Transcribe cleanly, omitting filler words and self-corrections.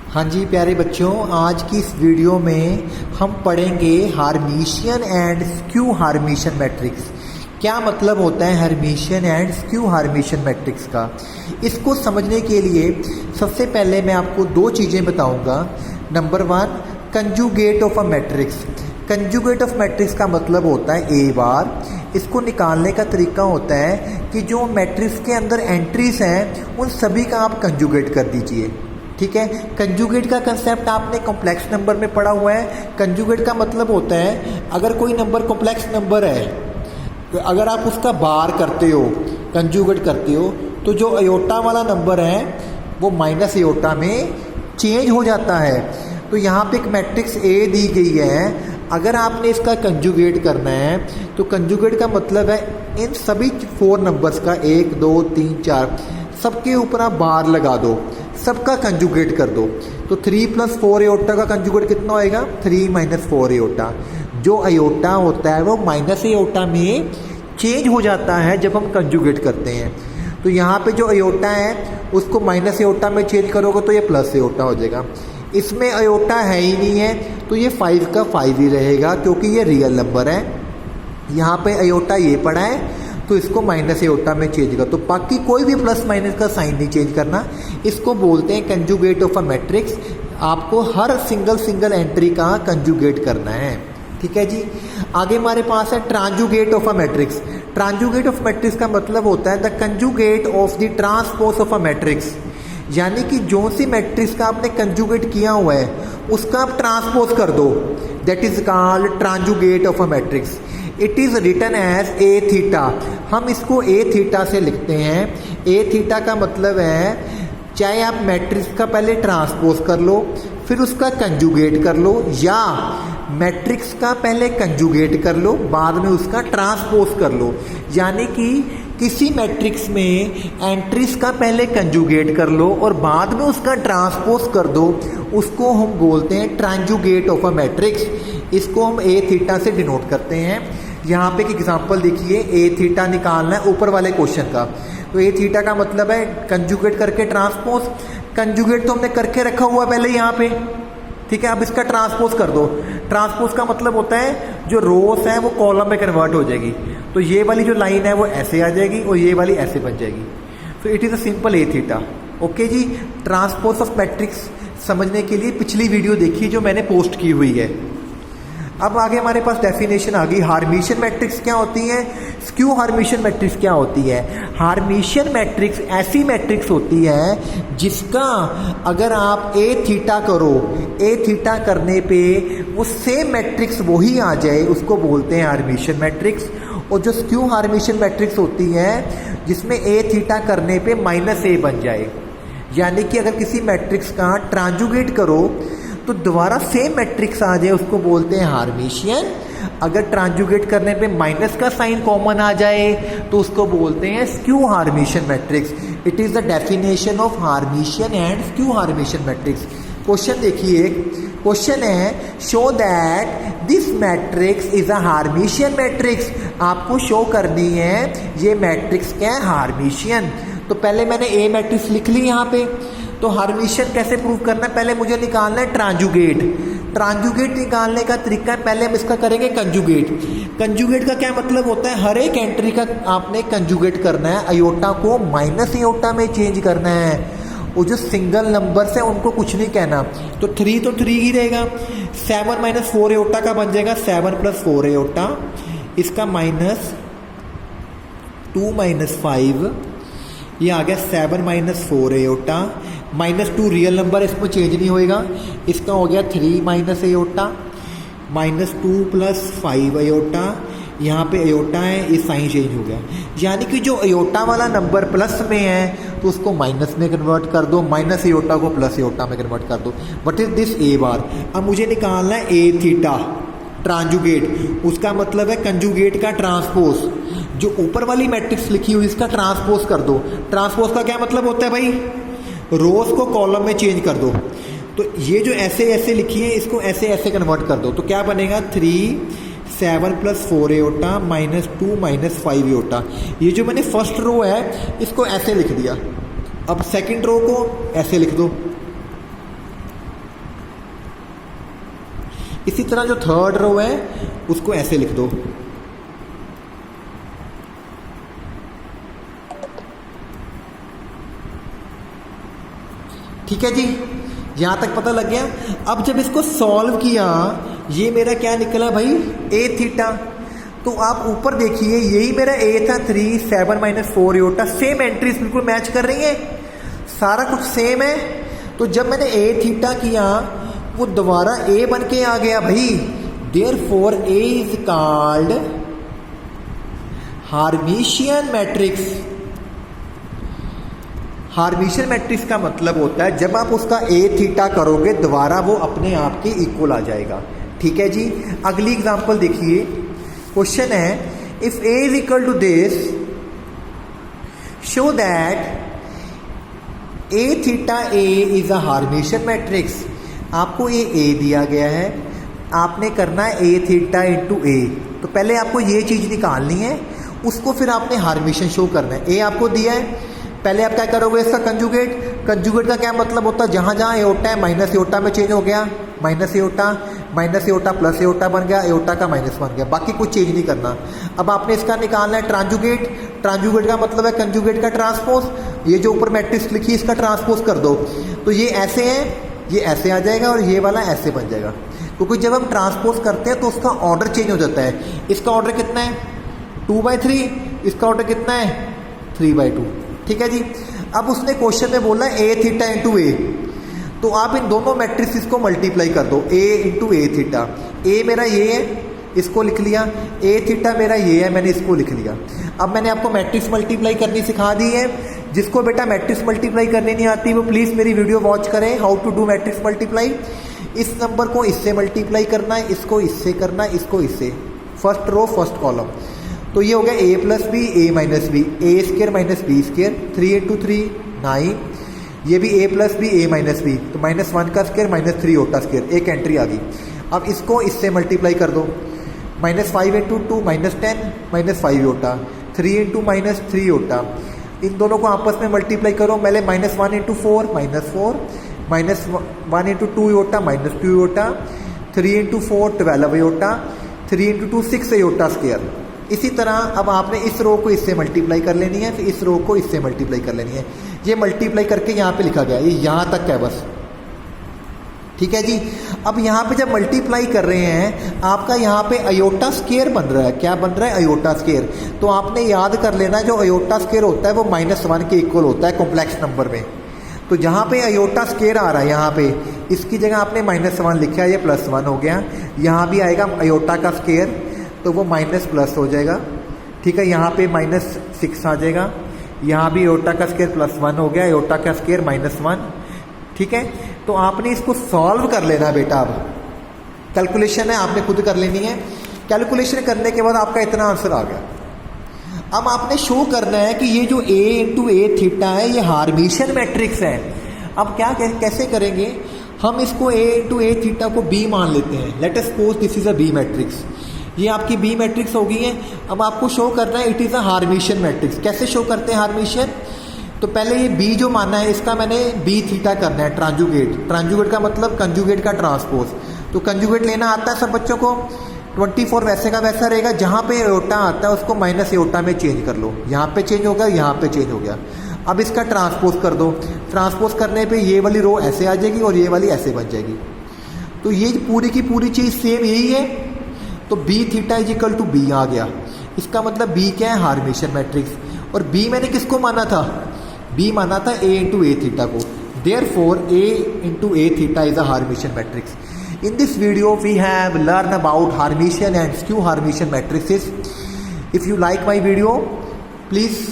हाँ जी प्यारे बच्चों, आज की इस वीडियो में हम पढ़ेंगे हार्मिशियन एंड स्क्यू हार्मिशियन मैट्रिक्स। क्या मतलब होता है हार्मिशियन एंड स्क्यू हार्मिशियन मैट्रिक्स का। इसको समझने के लिए सबसे पहले मैं आपको दो चीज़ें बताऊंगा। Number one, conjugate of a matrix. Conjugate of matrix का मतलब होता है ए बार। इसको निकालने का तरीका होता है कि जो मैट्रिक्स के अंदर एंट्रीज हैं उन सभी का आप कंजुगेट कर दीजिए। ठीक है, कंजुगेट का कंसेप्ट आपने कॉम्प्लेक्स नंबर में पढ़ा हुआ है। कंजुगेट का मतलब होता है अगर कोई नंबर कॉम्प्लेक्स नंबर है तो अगर आप उसका बार करते हो, कंजुगेट करते हो, तो जो अयोटा वाला नंबर है वो माइनस अयोटा में चेंज हो जाता है। तो यहाँ पे एक मैट्रिक्स ए दी गई है, अगर आपने इसका कंजुगेट करना है तो कंजुगेट का मतलब है इन सभी 4 नंबर्स का 1 2 3 4 सबके ऊपर आप बार लगा दो, सबका कंजुगेट कर दो। तो 3 + 4 अयोटा का कंजुगेट कितना होएगा? 3 - 4 अयोटा। जो अयोटा होता है वो माइनस अयोटा में चेंज हो जाता है जब हम कंजुगेट करते हैं। तो यहाँ पे जो अयोटा है उसको माइनस अयोटा में चेंज करोगे तो ये प्लस अयोटा हो जाएगा। इसमें अयोटा है ही नहीं है तो ये 5 का 5 ही रहेगा क्योंकि ये रियल नंबर है। यहाँ पे अयोटा ये पड़ा है तो इसको माइनस अयोटा में चेंज कर। तो बाकी कोई भी प्लस माइनस का साइन नहीं चेंज करना। इसको बोलते हैं कंजुगेट ऑफ अ मैट्रिक्स। आपको हर सिंगल एंट्री का कंजुगेट करना है। ठीक है जी। आगे हमारे पास है ट्रांजुगेट of a matrix. ट्रांजुगेट of matrix का मतलब होता है the conjugate of the transpose of a matrix. यानी कि जो सी मैट्रिक्स का आपने कंजुगेट किया हुआ है उसका आप ट्रांसपोज कर दो, that is called transjugate of a matrix. It is written as A theta. हम इसको ए थीटा से लिखते हैं। ए थीटा का मतलब है चाहे आप मैट्रिक्स का पहले ट्रांसपोज कर लो फिर उसका कंजुगेट कर लो, या मैट्रिक्स का पहले कंजुगेट कर लो बाद में उसका ट्रांसपोज कर लो। यानी कि किसी मैट्रिक्स में एंट्रीज का पहले कंजुगेट कर लो और बाद में उसका ट्रांसपोज कर दो, उसको हम बोलते हैं ट्रांजुगेट ऑफ अ मैट्रिक्स। इसको हम ए थीटा से डिनोट करते हैं। यहाँ पे एक एग्जांपल देखिए, ए थीटा निकालना है ऊपर वाले क्वेश्चन का। तो ए थीटा का मतलब है कंजुगेट करके ट्रांसपोज। कंजुगेट तो हमने करके रखा हुआ पहले यहाँ पे, ठीक है। अब इसका ट्रांसपोज कर दो। ट्रांसपोज का मतलब होता है जो रोस है वो कॉलम में कन्वर्ट हो जाएगी। तो ये वाली जो लाइन है वो ऐसे आ जाएगी और ये वाली ऐसे बन जाएगी। तो it is a simple A theta. Okay जी। ट्रांसपोज ऑफ मैट्रिक्स समझने के लिए पिछली वीडियो देखिए जो मैंने पोस्ट की हुई है। अब आगे हमारे पास डेफिनेशन आ गई। हार्मिशियन मैट्रिक्स क्या होती है, स्क्यू हार्मिशियन मैट्रिक्स क्या होती है। हार्मिशियन मैट्रिक्स ऐसी मैट्रिक्स होती है जिसका अगर आप ए थीटा करो, ए थीटा करने पे वो सेम मैट्रिक्स वही आ जाए, उसको बोलते हैं हार्मिशियन मैट्रिक्स। और जो स्क्यू हार्मिशियन मैट्रिक्स होती है जिसमें ए थीटा करने पे -a बन जाए, यानी कि अगर किसी मैट्रिक्स का ट्रांजुगेट करो तो दोबारा सेम मैट्रिक्स आ जाए, उसको बोलते हैं हार्मिशियन। अगर ट्रांजुगेट करने पे माइनस का साइन कॉमन आ जाए तो उसको बोलते हैं skew Hermitian matrix. It is the definition of Hermitian and skew Hermitian matrix. Question देखिए, क्वेश्चन है show that this matrix is a Hermitian matrix. आपको शो करनी है ये मैट्रिक्स क्या है, हार्मिशियन। तो पहले मैंने ए मैट्रिक्स लिख ली यहाँ पे। तो हार्मिशियन कैसे प्रूव करना है, पहले मुझे निकालना है ट्रांजुगेट। ट्रांजुगेट निकालने का तरीका है, पहले हम इसका करेंगे कंजुगेट। कंजुगेट का क्या मतलब होता है, हर एक एंट्री का आपने कंजुगेट करना है, अयोटा को माइनस अयोटा में चेंज करना है। वो जो सिंगल नंबर्स हैं उनको कुछ नहीं कहना। तो 3 ही रहेगा। 7 - 4 अयोटा का बन जाएगा 7 + 4 अयोटा। इसका -2 - 5 ये आ गया 7 - 4 अयोटा। -2 रियल नंबर, इसमें चेंज नहीं होएगा। इसका हो गया 3 - अयोटा, -2 + 5 अयोटा। यहाँ पे अयोटा है, ये साइन चेंज हो गया। यानी कि जो अयोटा वाला नंबर प्लस में है तो उसको माइनस में कन्वर्ट कर दो, माइनस अयोटा को प्लस अयोटा में कन्वर्ट कर दो। वट इज दिस ए बार। अब मुझे निकालना है ए थीटा ट्रांजुगेट। उसका मतलब है कंजुगेट का ट्रांसपोज। जो ऊपर वाली मैट्रिक्स लिखी हुई इसका ट्रांसपोज कर दो। ट्रांसपोज का क्या मतलब होता है भाई, रोज को कॉलम में चेंज कर दो। तो ये जो ऐसे लिखी है इसको ऐसे कन्वर्ट कर दो। तो क्या बनेगा 3 7 + 4 अयोटा -2 - 5 अयोटा। ये जो मैंने फर्स्ट रो है इसको ऐसे लिख दिया। अब सेकंड रो को ऐसे लिख दो। इसी तरह जो थर्ड रो है उसको ऐसे लिख दो। ठीक है जी, यहां तक पता लग गया। अब जब इसको सॉल्व किया, ये मेरा क्या निकला भाई, ए थीटा। तो आप ऊपर देखिए, यही मेरा ए था 3 7 - 4 योटा, सेम एंट्रीज बिल्कुल मैच कर रही है, सारा कुछ सेम है। तो जब मैंने ए थीटा किया वो दोबारा ए बन के आ गया भाई। Therefore A is called Hermitian matrix. Hermitian matrix का मतलब होता है जब आप उसका ए थीटा करोगे दोबारा वो अपने आप के इक्वल आ जाएगा। ठीक है जी, अगली एग्जांपल देखिए। क्वेश्चन है, if A is equal to this show that A theta A is a Hermitian matrix. आपको ये ए दिया गया है, आपने करना है ए थीटा इंटू ए। तो पहले आपको ये चीज़ निकालनी है, उसको फिर आपने हार्मिशियन शो करना है। ए आपको दिया है, पहले आप क्या करोगे, इसका कंजुगेट। कंजुगेट का क्या मतलब होता है, जहाँ जहाँ एओटा है माइनस एओटा में चेंज हो गया, माइनस एओटा प्लस एओटा बन गया, एओटा का माइनस बन गया, बाकी कुछ चेंज नहीं करना। अब आपने इसका निकालना है ट्रांजुगेट। ट्रांजुगेट का मतलब है कंजुगेट का ट्रांसपोज। ये जो ऊपर मैट्रिक्स लिखी है इसका ट्रांसपोज कर दो। तो ये ऐसे है, ये ऐसे आ जाएगा और ये वाला ऐसे बन जाएगा, क्योंकि जब हम ट्रांसपोज करते हैं तो उसका ऑर्डर चेंज हो जाता है। इसका ऑर्डर कितना है 2/3, इसका ऑर्डर कितना है 3/2। ठीक है जी। अब उसने क्वेश्चन में बोला ए थीटा इंटू ए, तो आप इन दोनों मैट्रिक्स को मल्टीप्लाई कर दो, ए इंटू ए थीटा। ए मेरा ये है, इसको लिख लिया, ए थीटा मेरा ये है, मैंने इसको लिख लिया। अब मैंने आपको मैट्रिक्स मल्टीप्लाई करनी सिखा दी है। जिसको बेटा मैट्रिक्स मल्टीप्लाई करनी नहीं आती वो प्लीज़ मेरी वीडियो वॉच करें, how to do matrix multiply. इस नंबर को इससे मल्टीप्लाई करना है, इसको इससे करना है, इसको इससे, फर्स्ट रो फर्स्ट कॉलम। तो ये हो गया a plus B A minus B, A square minus B square, 3 into 3 9। ये भी a plus B A minus B, तो -1 का स्केयर -3 होता स्केयर, एक एंट्री आ गई। अब इसको इससे मल्टीप्लाई कर दो, -5 इंटू 2 -10 -5 होता, 3 इंटू -3 होता। इन दोनों को आपस में मल्टीप्लाई करो, पहले -1 इंटू 4 -4, -1 इंटू 2 होता -2 होता, 3 इंटू 4 12 होता, 3 इंटू 2 6 होता स्केयर। इसी तरह अब आपने इस रो को इससे मल्टीप्लाई कर लेनी है, फिर इस रो को इससे मल्टीप्लाई कर लेनी है। ये मल्टीप्लाई करके यहाँ पे लिखा गया, ये यहाँ तक है बस। ठीक है जी। अब यहाँ पे जब मल्टीप्लाई कर रहे हैं आपका यहाँ पे अयोटा स्केयर बन रहा है। क्या बन रहा है, अयोटा स्केयर। तो आपने याद कर लेना जो अयोटा स्केयर होता है वो -1 के इक्वल होता है कॉम्प्लेक्स नंबर में। तो जहाँ पे अयोटा स्केयर आ रहा है, यहाँ पे इसकी जगह आपने -1 लिखा है, ये +1 हो गया। यहाँ भी आएगा अयोटा का स्केयर, तो वो माइनस प्लस हो जाएगा। ठीक है, यहाँ पे -6 आ जाएगा, यहाँ भी एयोटा का स्केयर +1 हो गया, एयोटा का स्केयर -1। ठीक है, तो आपने इसको सॉल्व कर लेना बेटा। अब कैलकुलेशन है, आपने खुद कर लेनी है। कैलकुलेशन करने के बाद आपका इतना आंसर आ गया। अब आपने शो करना है कि ये जो a इंटू ए थीटा है ये हार्मिशियन मैट्रिक्स है। अब क्या कैसे करेंगे, हम इसको a इंटू ए थीटा को b मान लेते हैं। Let us suppose this is a b matrix, ये आपकी बी मैट्रिक्स हो गई है। अब आपको शो करना है it is a Hermitian matrix. कैसे शो करते हैं हार्मिशियन, तो पहले ये बी जो माना है इसका मैंने बी थीटा करना है ट्रांजुगेट। ट्रांजुगेट का मतलब कंजुगेट का ट्रांसपोज। तो कंजुगेट लेना आता है सब बच्चों को, 24 वैसे का वैसा रहेगा। जहाँ पे एयोटा आता है उसको माइनस एयोटा में चेंज कर लो, यहाँ पे चेंज हो गया, यहाँ पे चेंज हो गया। अब इसका ट्रांसपोज कर दो, ट्रांसपोज करने पे ये वाली रो ऐसे आ जाएगी और ये वाली ऐसे बन जाएगी। तो ये पूरी की पूरी चीज़ सेम यही है। तो B theta is equal to B आ गया। इसका मतलब बी क्या है, हार्मिशियन मैट्रिक्स। और बी मैंने किसको माना था, बी माना था ए इंटू ए थीटा को। Therefore A into A theta is a Hermitian matrix. In this video we have learned about Hermitian and skew Hermitian matrices. If you like my video, please